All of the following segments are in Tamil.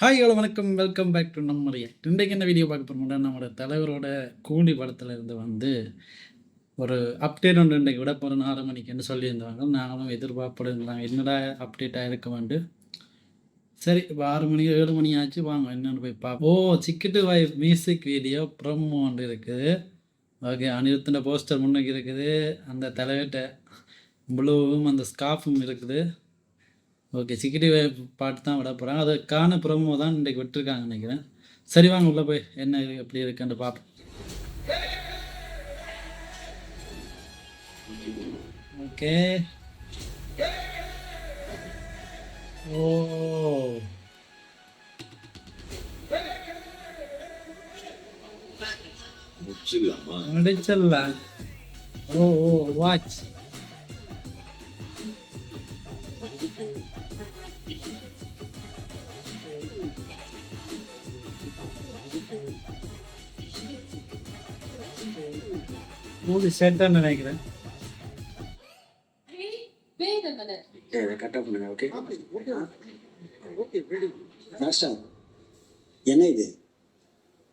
ஹாய் ஹலோ வணக்கம், வெல்கம் பேக் டு நம்ம ரியாக்ட். இன்றைக்கு என்ன வீடியோ பார்க்க போகிறோம்னா, நம்மளோட தலைவரோட கூலி படத்தில் இருந்து ஒரு அப்டேட் ஒன்று இன்றைக்கு விட போகிறோம் 6 மணிக்குன்னு சொல்லியிருந்தாங்க. நாங்களும் எதிர்பார்ப்படுறாங்க என்னடா அப்டேட்டாக இருக்க. சரி, இப்போ 6 மணி 7 மணி ஆச்சு, வாங்க என்னென்னு போய் பார்ப்போம். சிக்கிட்டு வாய் மியூசிக் வீடியோ ப்ரோமோ ஒன்று இருக்குது. ஓகே, அனிருத்தின போஸ்டர் முன்னுக்கு இருக்குது. அந்த தலைவர்கிட்ட ப்ளூவும் அந்த ஸ்காஃபும் இருக்குது. ஓகே, சிக்கிட்டி பாட்டு தான் விட போகிறாங்க. அதுக்கான ப்ரோமோ தான் இன்றைக்கு விட்டுருக்காங்க நினைக்கிறேன். சரி, வாங்க உள்ளே போய் என்ன எப்படி இருக்குன்னு பார்ப்போம். ஓகே, ஓ முடிச்சிடலாம். ஓ ஓ வாட்ச் மூவி செட்டான்னு நினைக்கிறேன். என்ன இது?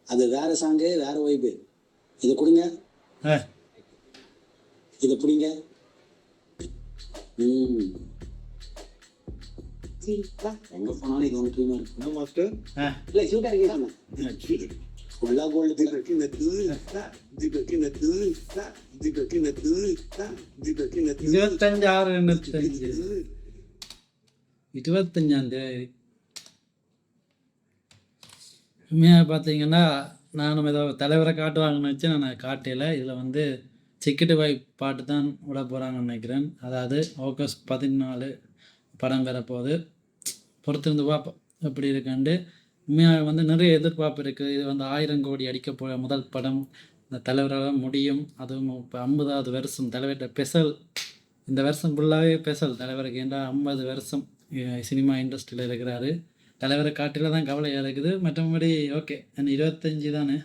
அது வேற சாங்கு, வேற வைப்பு. இதை கொடுங்க, இதை பிடிங்க. எங்க போனாலும் இது ஒன்று இருக்கு மாஸ்டர். இல்ல சூட்டா இருக்கீங்க ஃபுல்லா கோல்டு. 25/6/25 உண்மையாக பார்த்தீங்கன்னா, நானும் ஏதோ தலைவரை காட்டுவாங்கன்னு வச்சு நான் காட்டையில். இதில் சிக்கிட்டு வாய் பாட்டு தான் விட போகிறாங்கன்னு நினைக்கிறேன். அதாவது ஆகஸ்ட் 14 படம் பெறப்போகுது. பொறுத்திருந்து பார்ப்போம் எப்படி இருக்குண்டு. உண்மையாக நிறைய எதிர்பார்ப்பு இருக்குது. இது 1000 கோடி அடிக்க போகிற முதல் படம். இந்த தலைவரால் முடியும். அதுவும் இப்போ 50வது வருஷம் தலைவர்கிட்ட ஸ்பெஷல். இந்த வருஷம் ஃபுல்லாகவே ஸ்பெஷல் தலைவருக்கு. ஏன்டா 50 வருஷம் சினிமா இண்டஸ்ட்ரியில் இருக்கிறாரு. தலைவரை காட்டில் தான் கவலையாக இருக்குது. மற்றபடி ஓகே, இன்னும் 25 தானே,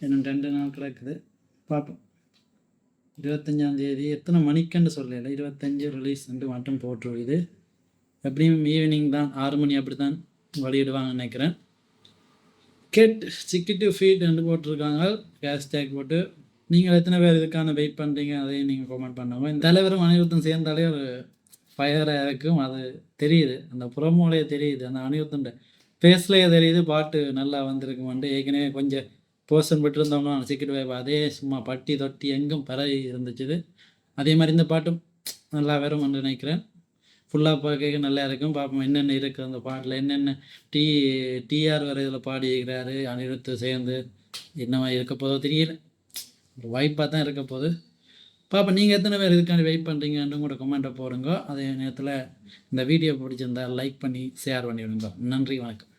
இன்னும் 2 நாள் கிடக்குது. பார்ப்போம். 25ஆம் தேதி எத்தனை மணிக்குன்னு சொல்லலை, 25 ரிலீஸ் மட்டும் போட்டுருவோம். இது எப்படியும் ஈவினிங் தான், 6 மணி அப்படி தான் வெளியிடுவாங்கன்னு நினைக்கிறேன். சிக்கிட்டு ஃபீட் போட்டிருக்காங்க ஹேஷ்டேக் போட்டு. நீங்கள் எத்தனை பேர் இதுக்கான வெயிட் பண்ணுறீங்க அதையும் நீங்கள் கமெண்ட் பண்ணுங்க. இந்த தலைவரும் அனிருத்தும் சேர்ந்தாலே ஒரு ஃபயராக இருக்கும். அது தெரியுது, அந்த புறமோலையே தெரியுது, அந்த அனிருத்துன்ற ஃபேஸ்லேயே தெரியுது. பாட்டு நல்லா வந்திருக்குமான்ட்டு. ஏற்கனவே கொஞ்சம் போர்ஷன் விட்டுருந்தோம்னா சிக்கிட்டு போய் அதே சும்மா பட்டி தொட்டி எங்கும் பரவி இருந்துச்சு. அதே மாதிரி இந்த பாட்டும் நல்லா வரும் என்று நினைக்கிறேன். ஃபுல்லாக பார்க்க நல்லா இருக்கும். பார்ப்போம் என்னென்ன இருக்குது அந்த பாட்டில், என்னென்ன டிஆர் வரை இதில் பாடியிருக்கிறாரு அனிருத்து சேர்ந்து. என்னவா இருக்க போதோ தெரியல, ஒரு வாய்ப்பாக தான் இருக்க போகுது. பார்ப்போம். நீங்கள் எத்தனை பேர் இதுக்காண்டி வெயிட் பண்ணுறீங்கன்னு கூட கமெண்ட்டை போடுங்க. அதே நேரத்தில் இந்த வீடியோ பிடிச்சிருந்தால் லைக் பண்ணி ஷேர் பண்ணி விடுங்க. நன்றி, வணக்கம்.